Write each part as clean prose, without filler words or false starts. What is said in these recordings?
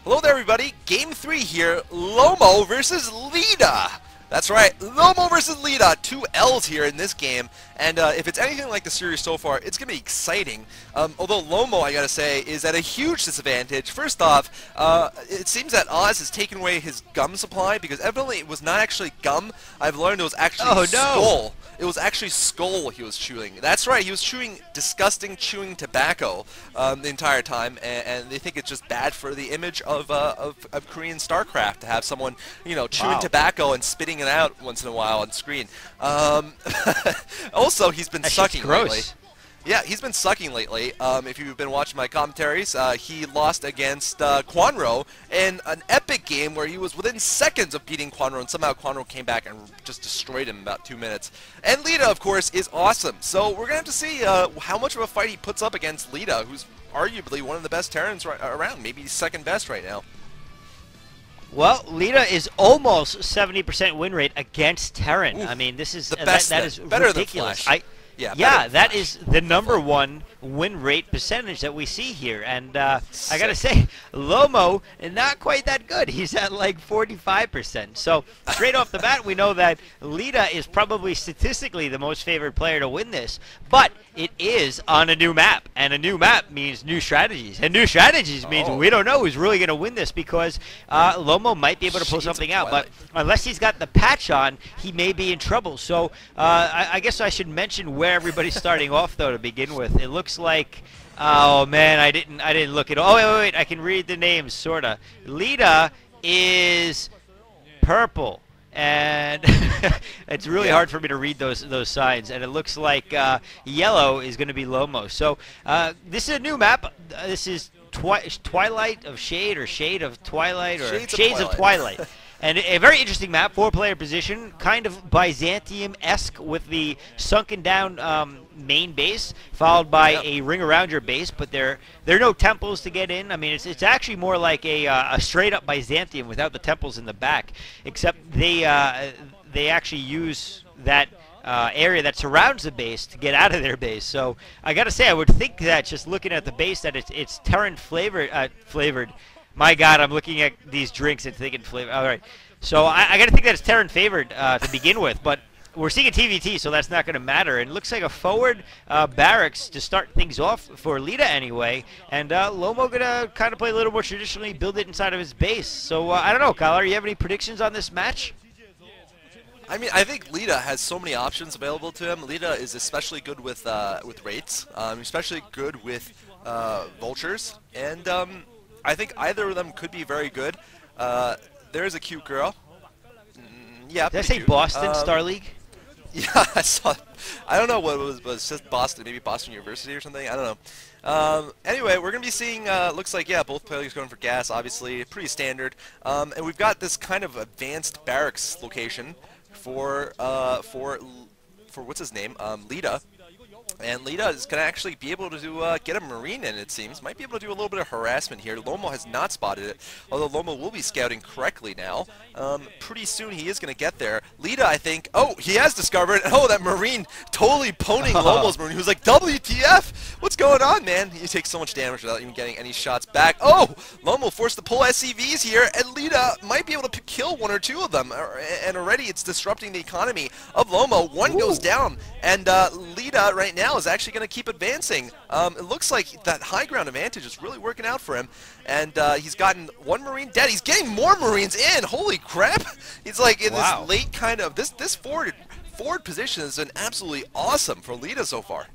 Hello there, everybody. Game 3 here. Lomo versus Leta. That's right, Lomo versus Leta. 2 L's here in this game. And if it's anything like the series so far, it's going to be exciting. Although Lomo, I gotta say, is at a huge disadvantage. First off, it seems that Oz has taken away his gum supply because evidently it was not actually gum. I've learned it was actually skull. It was actually skull he was chewing. That's right, he was chewing disgusting chewing tobacco the entire time, and they think it's just bad for the image of Korean StarCraft to have someone, you know, chewing tobacco and spitting it out once in a while on screen. Also, he's been sucking lately. Yeah, he's been sucking lately. If you've been watching my commentaries, he lost against Quanro in an epic game where he was within seconds of beating Quanro, and somehow Quanro came back and just destroyed him in about 2 minutes. And Leta, of course, is awesome. So we're going to have to see how much of a fight he puts up against Leta, who's arguably one of the best Terrans around, maybe second best right now. Well, Leta is almost 70% win rate against Terran. Ooh, I mean, this is that is better ridiculous. Than Flash. Yeah, that is the #1 win rate percentage that we see here. And I got to say, Lomo, not quite that good. He's at like 45%. So straight off the bat, we know that Leta is probably statistically the most favored player to win this. But it is on a new map. And a new map means new strategies. And new strategies means we don't know who's really going to win this because Lomo might be able to pull something out. But unless he's got the patch on, he may be in trouble. So I guess I should mention where everybody's starting off, though, to begin with. It looks like, oh man, I didn't look at all. Oh wait, I can read the names sorta. Leta is purple, and it's really hard for me to read those signs. And it looks like yellow is going to be Lomo. So this is a new map. This is Twilight of Shade, or Shade of Twilight, or Shades of Twilight. And a very interesting map, 4-player position, kind of Byzantium-esque with the sunken down main base, followed by a ring around your base, but there are no temples to get in. I mean, it's actually more like a straight-up Byzantium without the temples in the back, except they actually use that area that surrounds the base to get out of their base. So I got to say, I would think that just looking at the base that it's Terran flavored. My God, I'm looking at these drinks and thinking flavor. All right, so I got to think that it's Terran favored to begin with, but we're seeing a TVT, so that's not going to matter. And it looks like a forward barracks to start things off for Leta anyway, and Lomo going to kind of play a little more traditionally, build it inside of his base. So I don't know, Kyle, you have any predictions on this match? I mean, I think Leta has so many options available to him. Leta is especially good with rates, especially good with vultures, and I think either of them could be very good. There's a cute girl. Yeah. Did I say cute. Boston Star League? Yeah, I saw. I don't know what it was, but it's just Boston, maybe Boston University or something. I don't know. Anyway, we're gonna be seeing. Looks like both players going for gas. Obviously, pretty standard. And we've got this kind of advanced barracks location for what's his name? Leta. And Leta is going to actually be able to get a Marine in, it seems. Might be able to do a little bit of harassment here. Lomo has not spotted it, although Lomo will be scouting correctly now. Pretty soon he is going to get there. Leta, I think, oh, he has discovered, oh, that Marine totally poning Lomo's Marine. He was like, WTF? What's going on, man? He takes so much damage without even getting any shots back. Oh, Lomo forced to pull SCVs here, and Leta might be able to kill 1 or 2 of them. And already it's disrupting the economy of Lomo. One goes down, and Leta right now is actually going to keep advancing. It looks like that high ground advantage is really working out for him, and he's gotten 1 Marine dead. He's getting more Marines in. Holy crap! He's like in this late kind of this forward position has been absolutely awesome for Leta so far.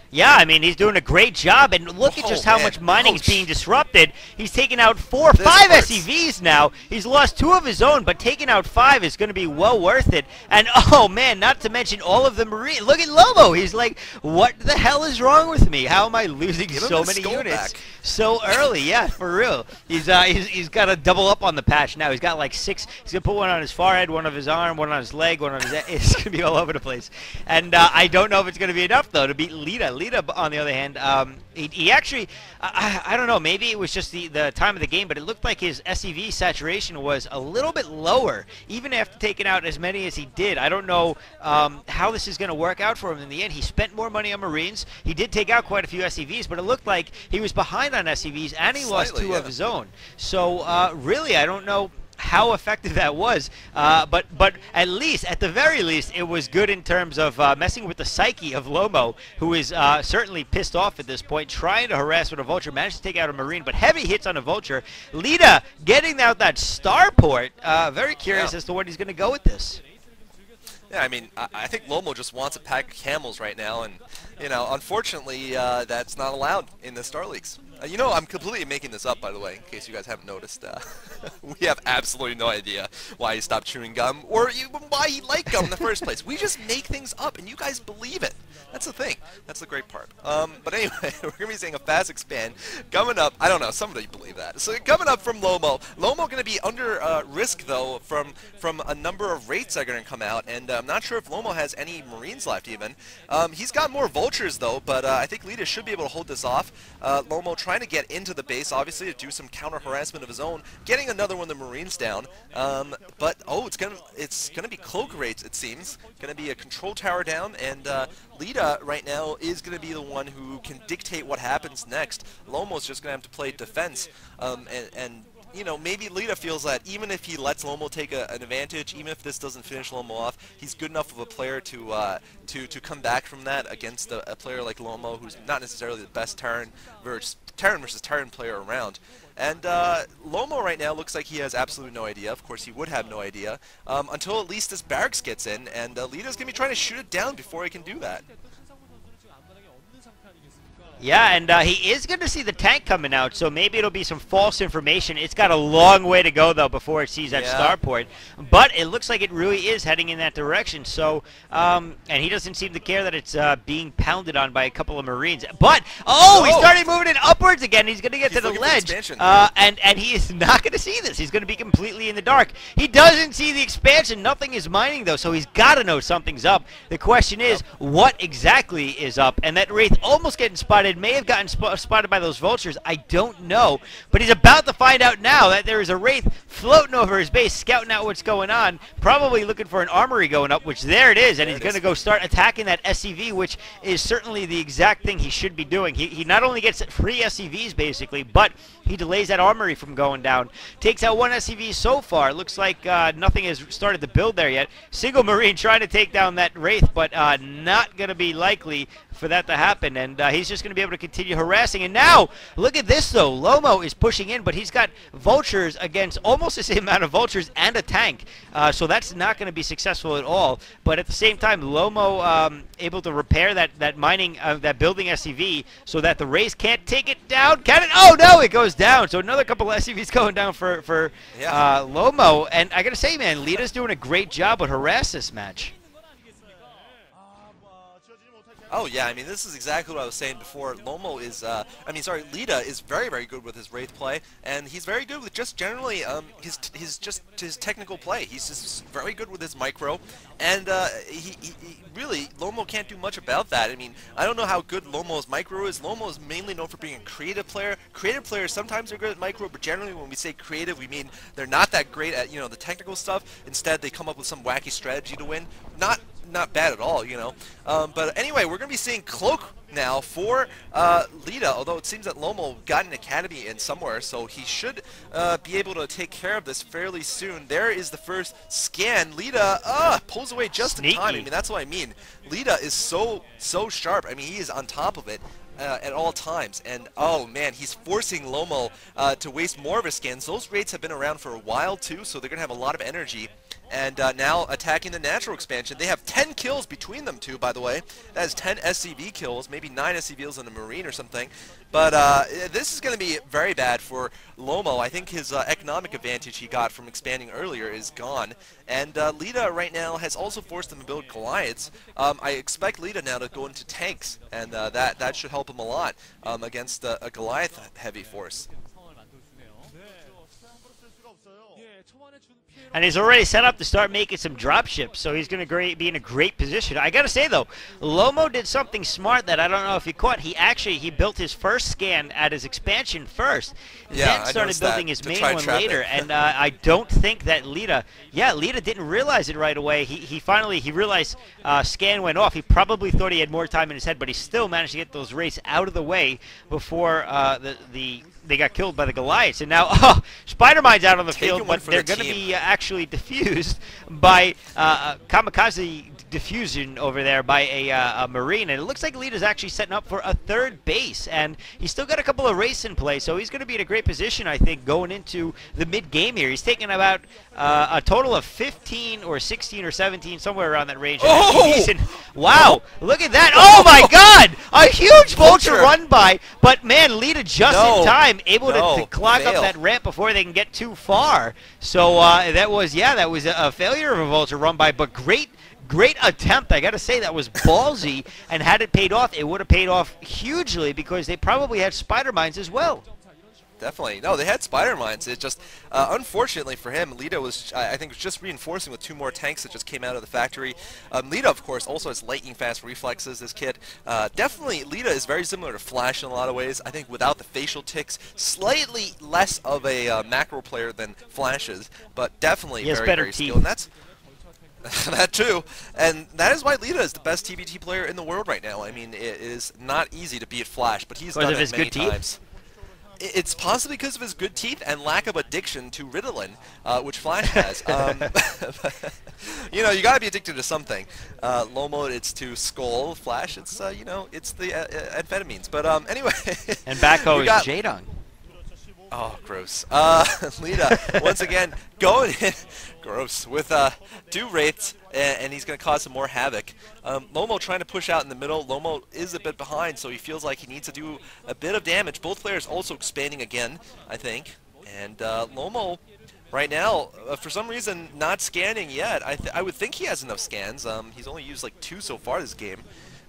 Yeah, I mean, he's doing a great job, and look at just how much mining is being disrupted. He's taken out 4 or 5 SCVs now. He's lost 2 of his own, but taking out 5 is going to be well worth it. And, oh, man, not to mention all of the Marines. Look at Lomo. He's like, what the hell is wrong with me? How am I losing so many units so early? Yeah, for real. He's got to double up on the patch now. He's got like 6. He's going to put 1 on his forehead, 1 on his arm, 1 on his leg, 1 on his... It's going to be all over the place. And I don't know if it's going to be enough, though, to beat Leta. Leta, on the other hand, he actually, I don't know, maybe it was just the time of the game, but it looked like his SCV saturation was a little bit lower, even after taking out as many as he did. I don't know how this is going to work out for him in the end. He spent more money on Marines. He did take out quite a few SCVs, but it looked like he was behind on SCVs, and he lost two of his own. So really, I don't know how effective that was, but at least, at the very least, it was good in terms of messing with the psyche of Lomo, who is certainly pissed off at this point, trying to harass with a Vulture, managed to take out a Marine, but heavy hits on a Vulture. Leta getting out that starport. Very curious as to what he's going to go with this. Yeah, I mean, I think Lomo just wants a pack of camels right now, and, you know, unfortunately, that's not allowed in the Star Leagues. You know, I'm completely making this up, by the way, in case you guys haven't noticed. We have absolutely no idea why he stopped chewing gum, or even why he liked gum in the first place. We just make things up, and you guys believe it. That's the thing. That's the great part. But anyway, we're going to be seeing a fast expand coming up. I don't know. Some of you believe that. So coming up from Lomo. Lomo going to be under risk, though, from a number of rates that are going to come out, and I'm not sure if Lomo has any Marines left, even. He's got more Vultures, though, but I think Leta should be able to hold this off. Lomo trying to get into the base, obviously, to do some counter-harassment of his own, getting another one of the Marines down. But, oh, it's gonna be cloak rates, it seems. Gonna be a control tower down, and Leta right now is going to be the one who can dictate what happens next. Lomo's just going to have to play defense, and you know, maybe Leta feels that even if he lets Lomo take an advantage, even if this doesn't finish Lomo off, he's good enough of a player to come back from that against a player like Lomo, who's not necessarily the best Terran versus Terran player around. And Lomo right now looks like he has absolutely no idea. Of course, he would have no idea until at least this barracks gets in, and Leta's going to be trying to shoot it down before he can do that. Yeah, and he is going to see the tank coming out, so maybe it'll be some false information. It's got a long way to go, though, before it sees that starport. But it looks like it really is heading in that direction. So, and he doesn't seem to care that it's being pounded on by a couple of Marines. But, he started moving it upwards again. He's going to get to the ledge. And he is not going to see this. He's going to be completely in the dark. He doesn't see the expansion. Nothing is mining, though, so he's got to know something's up. The question is, what exactly is up? And that Wraith almost getting spotted. May have gotten spotted by those Vultures. I don't know. But he's about to find out now that there is a Wraith floating over his base, scouting out what's going on, probably looking for an armory going up, which there it is, and he's going to go start attacking that SCV, which is certainly the exact thing he should be doing. He not only gets free SCVs, basically, but he delays that armory from going down. Takes out one SCV so far. Looks like nothing has started to build there yet. Single Marine trying to take down that Wraith, but not going to be likely for that to happen, and he's just going to be able to continue harassing. And now, look at this, though. Lomo is pushing in, but he's got Vultures against almost the same amount of Vultures and a tank, so that's not going to be successful at all. But at the same time, Lomo able to repair that mining, that building SCV, so that the Wraith can't take it down. Can it? Oh, no, it goes down. So another couple of SCVs going down for Lomo. And I got to say, man, Leta's doing a great job with harass this match. Oh yeah, I mean this is exactly what I was saying before. Lomo is, Leta is very, very good with his Wraith play, and he's very good with just generally his technical play. He's just very good with his micro, and he really, Lomo can't do much about that. I mean, I don't know how good Lomo's micro is. Lomo is mainly known for being a creative player. Creative players sometimes are good at micro, but generally when we say creative, we mean they're not that great at, you know, the technical stuff. Instead, they come up with some wacky strategy to win. Not bad at all, you know. But anyway, we're going to be seeing Cloak now for Leta, although it seems that Lomo got an academy in somewhere, so he should be able to take care of this fairly soon. There is the first scan. Leta pulls away just in time. I mean, that's what I mean. Leta is so sharp. I mean, he is on top of it at all times, and oh man, he's forcing Lomo to waste more of his scans. Those rates have been around for a while too, so they're going to have a lot of energy. And now attacking the natural expansion. They have 10 kills between them two, by the way. That is 10 SCV kills, maybe 9 SCVs on a Marine or something. But this is going to be very bad for Lomo. I think his economic advantage he got from expanding earlier is gone. And Leta right now has also forced him to build Goliaths. I expect Leta now to go into tanks, and that should help him a lot against a Goliath heavy force. And he's already set up to start making some drop ships, so he's going to be in a great position. I got to say, though, Lomo did something smart that I don't know if you caught. He built his first scan at his expansion first, then started building his main one later. And I don't think that Leta didn't realize it right away. He finally realized scan went off. He probably thought he had more time in his head, but he still managed to get those wraiths out of the way before they got killed by the Goliaths. And now, Spider-Mine's out on the field, but they're going to be actually diffused by kamikaze diffusion over there by a Marine. And it looks like Leta's actually setting up for a third base. And he's still got a couple of wraiths in play, so he's going to be in a great position, I think, going into the mid-game here. He's taking about a total of 15 or 16 or 17, somewhere around that range. Wow, look at that. Oh, my God! A huge vulture run by, but, man, Leta just in time, able to clog up that ramp before they can get too far. So that was a failure of a vulture run by, but great attempt. I got to say, that was ballsy, and had it paid off, it would have paid off hugely because they probably had spider mines as well. Definitely. No, they had spider mines. It just, unfortunately for him, Leta was, I think, was just reinforcing with 2 more tanks that just came out of the factory. Leta, of course, also has lightning fast reflexes, this kid. Definitely, Leta is very similar to Flash in a lot of ways. I think without the facial ticks, slightly less of a macro player than Flash is, but definitely very skilled. And that's that too, and that is why Leta is the best TBT player in the world right now. I mean, it is not easy to beat Flash, but he's done it many times. It's possibly because of his good teeth and lack of addiction to Ritalin, which Flash has. You know, you gotta be addicted to something. Lomo, it's to Skull. Flash, it's you know, it's the amphetamines. But anyway. And Backhoe is Jadong. Oh, gross. Leta, once again, going in, gross, with 2 wraiths, and he's going to cause some more havoc. Lomo trying to push out in the middle. Lomo is a bit behind, so he feels like he needs to do a bit of damage. Both players also expanding again, I think. And Lomo, right now, for some reason, not scanning yet. I would think he has enough scans. He's only used like 2 so far this game.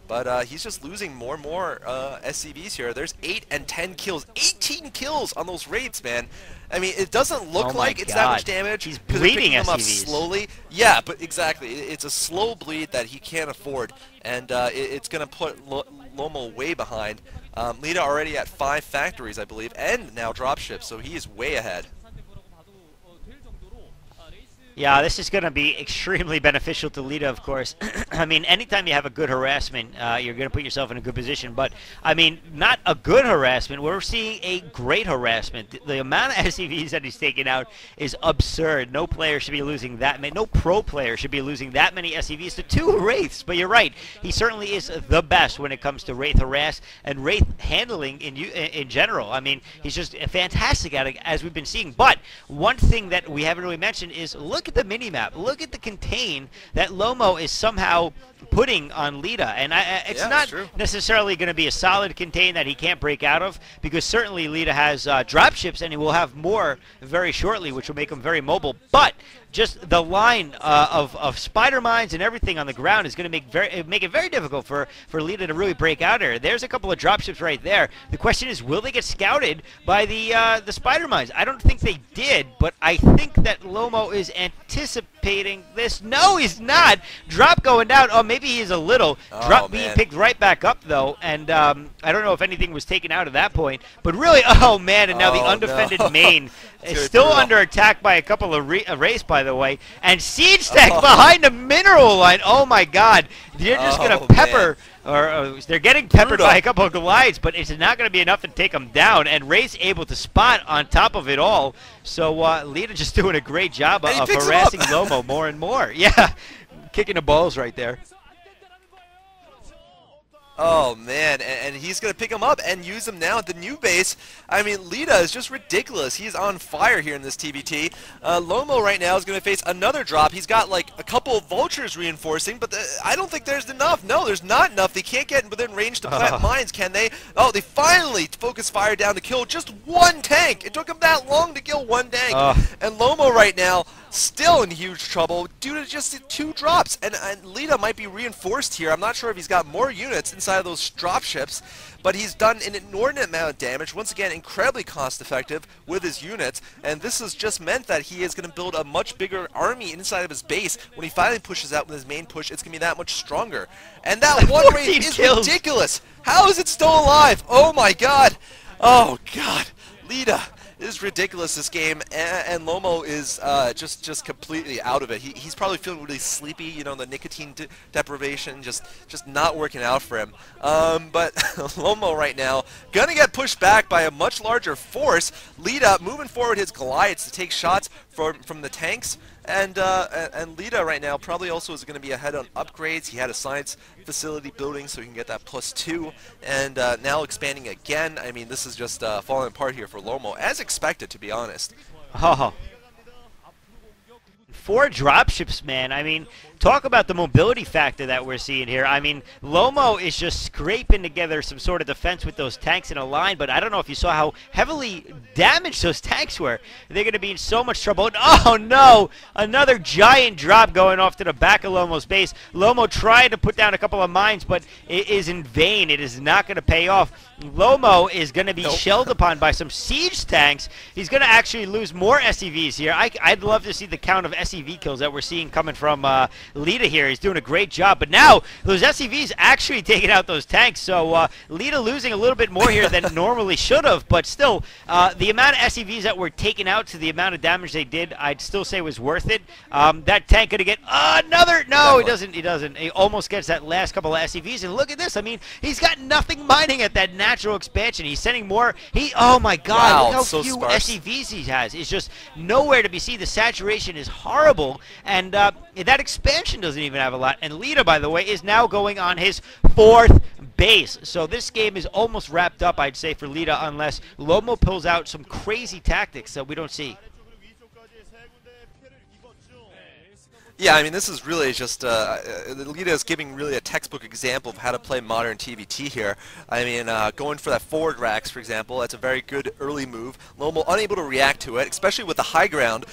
But he's just losing more and more SCVs here. There's 8 and 10 kills. 18 kills on those raids, man. I mean, it doesn't look like it's that much damage. He's bleeding them SCVs. up slowly. Yeah, but exactly. It's a slow bleed that he can't afford. And it's going to put Lomo way behind. Leta already at 5 factories, I believe, and now dropships. So he is way ahead. Yeah, this is going to be extremely beneficial to Leta, of course. I mean, anytime you have a good harassment, you're going to put yourself in a good position. But, I mean, not a good harassment. We're seeing a great harassment. The amount of SCVs that he's taking out is absurd. No player should be losing that many. No pro player should be losing that many SCVs to 2 Wraiths. But you're right. He certainly is the best when it comes to Wraith harass and Wraith handling in general. I mean, he's just fantastic at it, as we've been seeing. But one thing that we haven't really mentioned is look at the mini-map. Look at the contain that Lomo is somehow putting on Leta. And it's not necessarily going to be a solid contain that he can't break out of, because certainly Leta has dropships, and he will have more very shortly, which will make him very mobile. But just the line of spider mines and everything on the ground is going to make it very difficult for Leta to really break out here. There's a couple of dropships right there. The question is, will they get scouted by the spider mines? I don't think they did, but I think that Lomo is anticipating this. No, he's not. Drop going down. Oh, maybe he's a little. Drop being picked right back up, though, and I don't know if anything was taken out at that point. But really, oh, man, and now the undefended main is still under attack by a couple of Wraiths, by the way. And Siege Tech behind the mineral line. Oh, my God. They're just going to pepper, or they're getting peppered by a couple of Goliaths, but it's not going to be enough to take them down. And Wraith's able to spot on top of it all. So Leta just doing a great job of harassing Lomo more and more. Yeah, kicking the balls right there. Oh, man, and he's going to pick him up and use him now at the new base. I mean, Leta is just ridiculous. He's on fire here in this TBT. Lomo right now is going to face another drop. He's got, like, a couple of vultures reinforcing, but I don't think there's enough. No, there's not enough. They can't get within range to plant mines, can they? Oh, they finally focus fire down to kill just 1 tank. It took him that long to kill 1 tank. And Lomo right now still in huge trouble due to just 2 drops. And Leta might be reinforced here. I'm not sure if he's got more units. In inside of those dropships, but he's done an inordinate amount of damage. Once again, incredibly cost-effective with his units, and this has just meant that he is going to build a much bigger army inside of his base. When he finally pushes out with his main push, it's going to be that much stronger. And that one rate is ridiculous. How is it still alive? Oh my god. Oh god. Leta. It is ridiculous, this game, and Lomo is just completely out of it. He's probably feeling really sleepy, you know, the nicotine deprivation just not working out for him. But Lomo right now gonna get pushed back by a much larger force. Leta moving forward his Goliaths to take shots from the tanks. And Leta right now probably also is going to be ahead on upgrades. He had a science facility building so he can get that +2. And now expanding again. I mean, this is just falling apart here for Lomo, as expected, to be honest. Oh. 4 dropships, man. I mean, talk about the mobility factor that we're seeing here. I mean, Lomo is just scraping together some sort of defense with those tanks in a line, but I don't know if you saw how heavily damaged those tanks were. They're going to be in so much trouble. And, oh, no! Another giant drop going off to the back of Lomo's base. Lomo tried to put down a couple of mines, but it is in vain. It is not going to pay off. Lomo is going to be shelled upon by some siege tanks. He's going to actually lose more SCVs here. I'd love to see the count of SCV kills that we're seeing coming from Leta here. He's doing a great job. But now, those SCVs actually taking out those tanks. So Leta losing a little bit more here than normally should have. But still, the amount of SCVs that were taken out to the amount of damage they did, I'd still say was worth it. That tank going to get another. No, he doesn't. He doesn't. He almost gets that last couple of SCVs. And look at this. I mean, he's got nothing mining at that natural expansion. He's sending more. Oh my God! Wow, look how so few sparse. SCVs he has. It's just nowhere to be seen. The saturation is horrible, and that expansion doesn't even have a lot. And Leta, by the way, is now going on his 4th base. So this game is almost wrapped up, I'd say, for Leta, unless Lomo pulls out some crazy tactics that we don't see. Yeah, I mean, this is really just, Leta is giving really a textbook example of how to play modern TVT here. I mean, going for that forward racks, for example, that's a very good early move. Lomo unable to react to it, especially with the high ground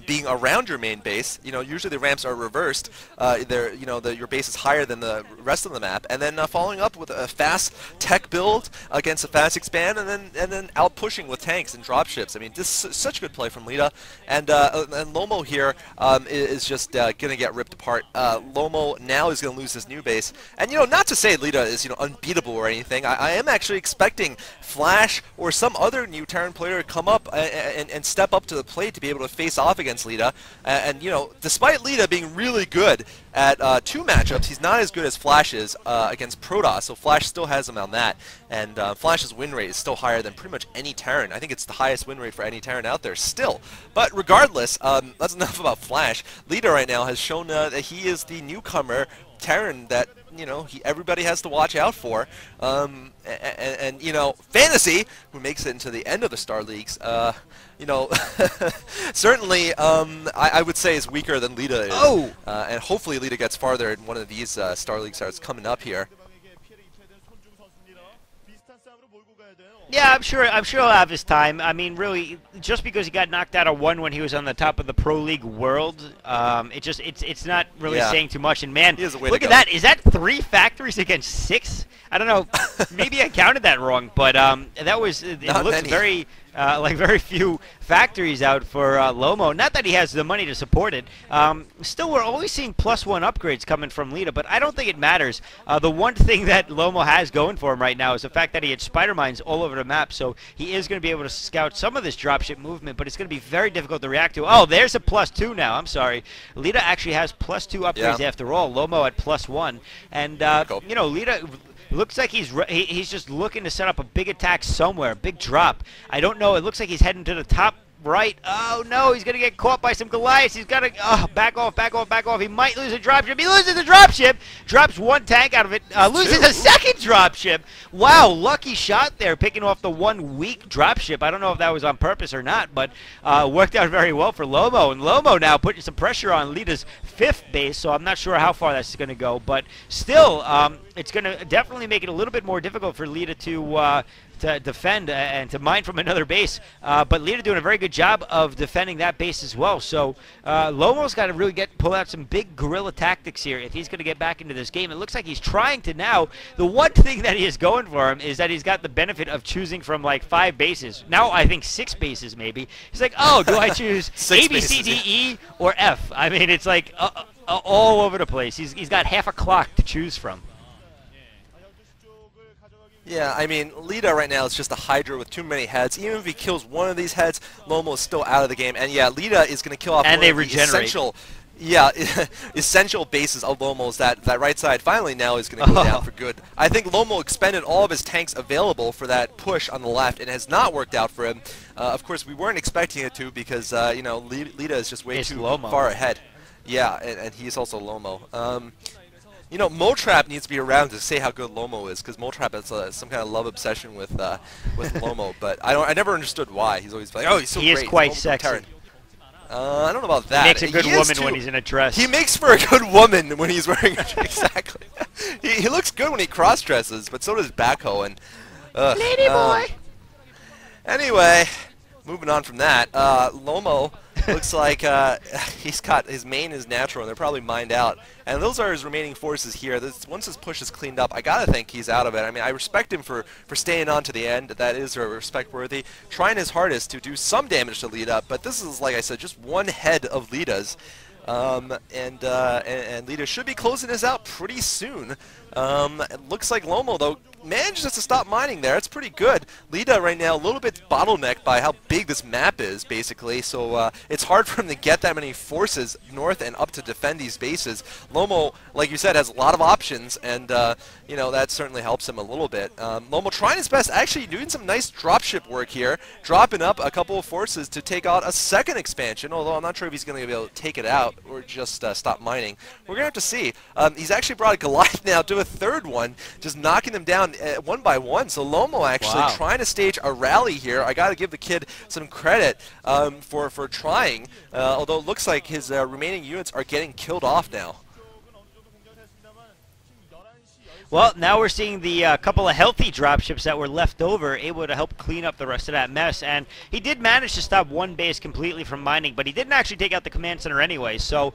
being around your main base. You know, usually the ramps are reversed. Your base is higher than the rest of the map. And then following up with a fast tech build against a fast expand, and then out pushing with tanks and dropships. I mean, this is such good play from Leta. And Lomo here is just going to get ripped apart. Lomo now is going to lose his new base. And, you know, not to say Leta is, you know, unbeatable or anything. I am actually expecting Flash or some other new Terran player to come up and step up to the plate to be able to face off against Leta. And, you know, despite Leta being really good at 2 matchups, he's not as good as Flash is against Protoss. So Flash still has him on that. And Flash's win rate is still higher than pretty much any Terran. I think it's the highest win rate for any Terran out there still. But regardless, that's enough about Flash. Leta right now has shown that he is the newcomer Terran that, you know, everybody has to watch out for. And you know, Fantasy, who makes it into the end of the Star Leagues, you know, certainly I would say is weaker than Leta is. Oh! And hopefully Leta gets farther in one of these Star League starts coming up here. Yeah, I'm sure he'll have his time. I mean, really, just because he got knocked out of 1 when he was on the top of the Pro League world, it's not really saying too much. And man, look at that. Is that 3 factories against 6? I don't know. Maybe I counted that wrong, but that was it looks very like very few factories out for Lomo. Not that he has the money to support it. Still, we're always seeing +1 upgrades coming from Leta, but I don't think it matters. The one thing that Lomo has going for him right now is the fact that he had spider mines all over the map, so he is going to be able to scout some of this dropship movement, but it's going to be very difficult to react to. Oh, there's a +2 now. I'm sorry. Leta actually has +2 upgrades after all. Lomo at +1. And, you know, Leta looks like he's just looking to set up a big attack somewhere, a big drop. I don't know. It looks like he's heading to the top right. Oh, no, he's going to get caught by some Goliaths. He's got to back off, back off, back off. He might lose a dropship. He loses the dropship, drops 1 tank out of it, loses a 2nd dropship. Wow, lucky shot there, picking off the 1 weak dropship. I don't know if that was on purpose or not, but worked out very well for Lomo. And Lomo now putting some pressure on Leta's 5th base, so I'm not sure how far that's going to go. But still, it's going to definitely make it a little bit more difficult for Leta to to defend and to mine from another base. But Leta doing a very good job of defending that base as well. So Lomo's got to really pull out some big guerrilla tactics here if he's going to get back into this game. It looks like he's trying to now. The one thing that he is going for him is that he's got the benefit of choosing from like 5 bases. Now I think 6 bases maybe. He's like, oh, do I choose A, B, C, D, E, or F? I mean, it's like all over the place. He's got half a clock to choose from. Yeah, I mean, Leta right now is just a Hydra with too many heads. Even if he kills one of these heads, Lomo is still out of the game. And yeah, Leta is going to kill off and one they of the regenerate. essential bases of Lomo's. That right side finally now is going to go down for good. I think Lomo expended all of his tanks available for that push on the left, and has not worked out for him. Of course, we weren't expecting it to because, you know, Leta is just way too far ahead. Yeah, and he's also Lomo. You know, Motrap needs to be around to say how good Lomo is, because Motrap has some kind of love obsession with Lomo. But I never understood why. He's always like, oh, he's so great. He is quite sexy. I don't know about that. He makes a good woman when he's in a dress. He makes for a good woman when he's wearing a dress. Exactly. He looks good when he cross-dresses, but so does Backhoe. And lady boy. Anyway, moving on from that, Lomo looks like he's got his main is natural, and they're probably mined out. And those are his remaining forces here. Once his push is cleaned up, I gotta think he's out of it. I mean, I respect him for staying on to the end. That is respect worthy. Trying his hardest to do some damage to Leta, but this is, like I said, just one head of Leta's. And Leta should be closing this out pretty soon. It looks like Lomo, though, manages to stop mining there. It's pretty good. Leta right now a little bit bottlenecked by how big this map is, basically. So it's hard for him to get that many forces north and up to defend these bases. Lomo, like you said, has a lot of options, and you know, that certainly helps him a little bit. Lomo trying his best, actually doing some nice dropship work here, dropping up a couple of forces to take out a second expansion, although I'm not sure if he's going to be able to take it out or just stop mining. We're going to have to see. He's actually brought a Goliath now to a third one, just knocking them down one by one. So Lomo actually trying to stage a rally here. I got to give the kid some credit for trying, although it looks like his remaining units are getting killed off now. Well, now we're seeing the couple of healthy dropships that were left over able to help clean up the rest of that mess. And he did manage to stop one base completely from mining, but he didn't actually take out the command center anyway. So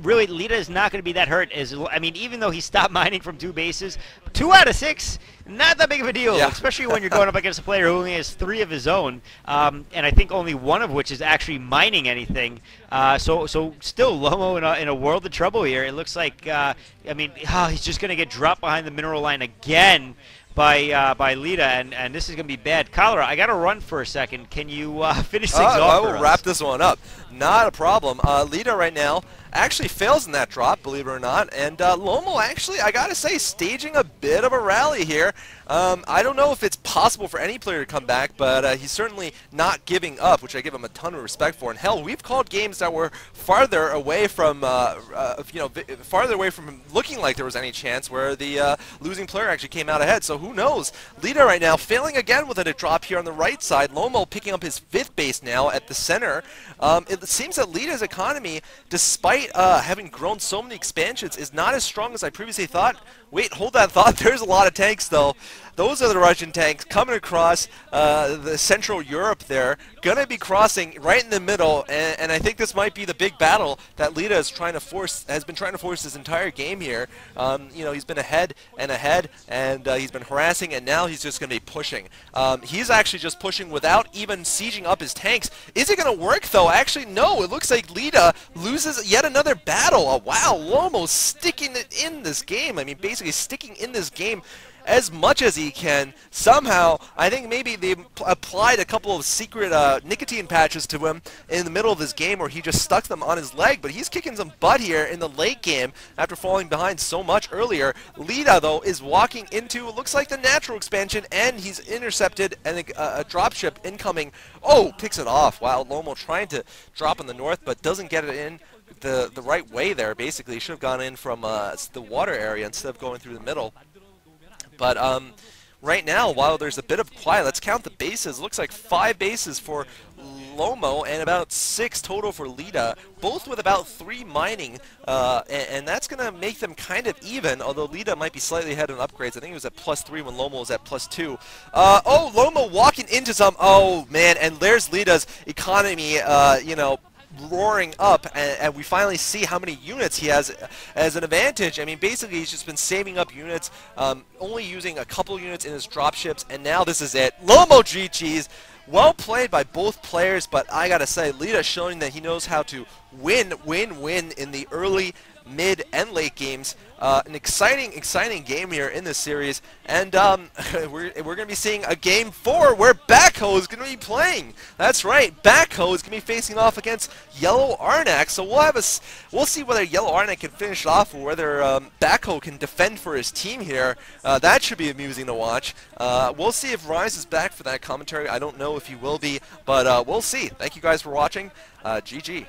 really, Leta is not going to be that hurt. I mean, even though he stopped mining from 2 bases, 2 out of 6, not that big of a deal, especially when you're going up against a player who only has 3 of his own, and I think only 1 of which is actually mining anything. So still Lomo in a world of trouble here. It looks like, I mean, he's just going to get dropped behind the mineral line again by Leta, and this is going to be bad. Cholera, I got to run for a second. Can you finish things off I for will us? wrap this one up. Not a problem. Leta right now actually fails in that drop, believe it or not, and Lomo actually, I gotta say, staging a bit of a rally here. I don't know if it's possible for any player to come back, but he's certainly not giving up, which I give him a ton of respect for. And hell, we've called games that were farther away from, farther away from him looking like there was any chance, where the losing player actually came out ahead. So who knows? Leta right now failing again with a drop here on the right side. Lomo picking up his 5th base now at the center. It seems that Leta's economy, despite having grown so many expansions, is not as strong as I previously thought. Wait, hold that thought. There's a lot of tanks, though. Those are the Russian tanks coming across the Central Europe there. Gonna be crossing right in the middle, and I think this might be the big battle that Leta is trying to force, has been trying to force this entire game here. You know, he's been ahead, and he's been harassing, and now he's just gonna be pushing. He's actually just pushing without even sieging up his tanks. Is it gonna work, though? Actually, no. It looks like Leta loses yet another battle. Wow, Lomo sticking it in this game. I mean, basically sticking in this game as much as he can. Somehow, I think maybe they applied a couple of secret nicotine patches to him in the middle of this game, where he just stuck them on his leg, but he's kicking some butt here in the late game after falling behind so much earlier. Leta, though, is walking into, it looks like, the natural expansion, and he's intercepted and a dropship incoming. Oh, picks it off. Wow, Lomo trying to drop in the north, but doesn't get it in the right way there. Basically, he should have gone in from the water area instead of going through the middle. But right now, while there's a bit of quiet, let's count the bases. Looks like 5 bases for Lomo and about 6 total for Leta, both with about 3 mining, and that's going to make them kind of even, although Leta might be slightly ahead on upgrades. I think it was at +3 when Lomo was at +2. Oh, Lomo walking into some, oh man, and there's Leta's economy, you know, roaring up, and we finally see how many units he has as an advantage. I mean, basically he's just been saving up units, only using a couple units in his dropships, and now this is it. Lomo GG's. Well played by both players, but I gotta say, Leta showing that he knows how to win in the early, mid, and late games. An exciting game here in this series, and we're going to be seeing a game 4 where Backhoe is going to be playing. That's right, Backhoe is going to be facing off against Yellow Arnak. So we'll see whether Yellow Arnak can finish it off or whether Backhoe can defend for his team here. That should be amusing to watch. We'll see if Rise is back for that commentary. I don't know if he will be, but we'll see. Thank you guys for watching. GG.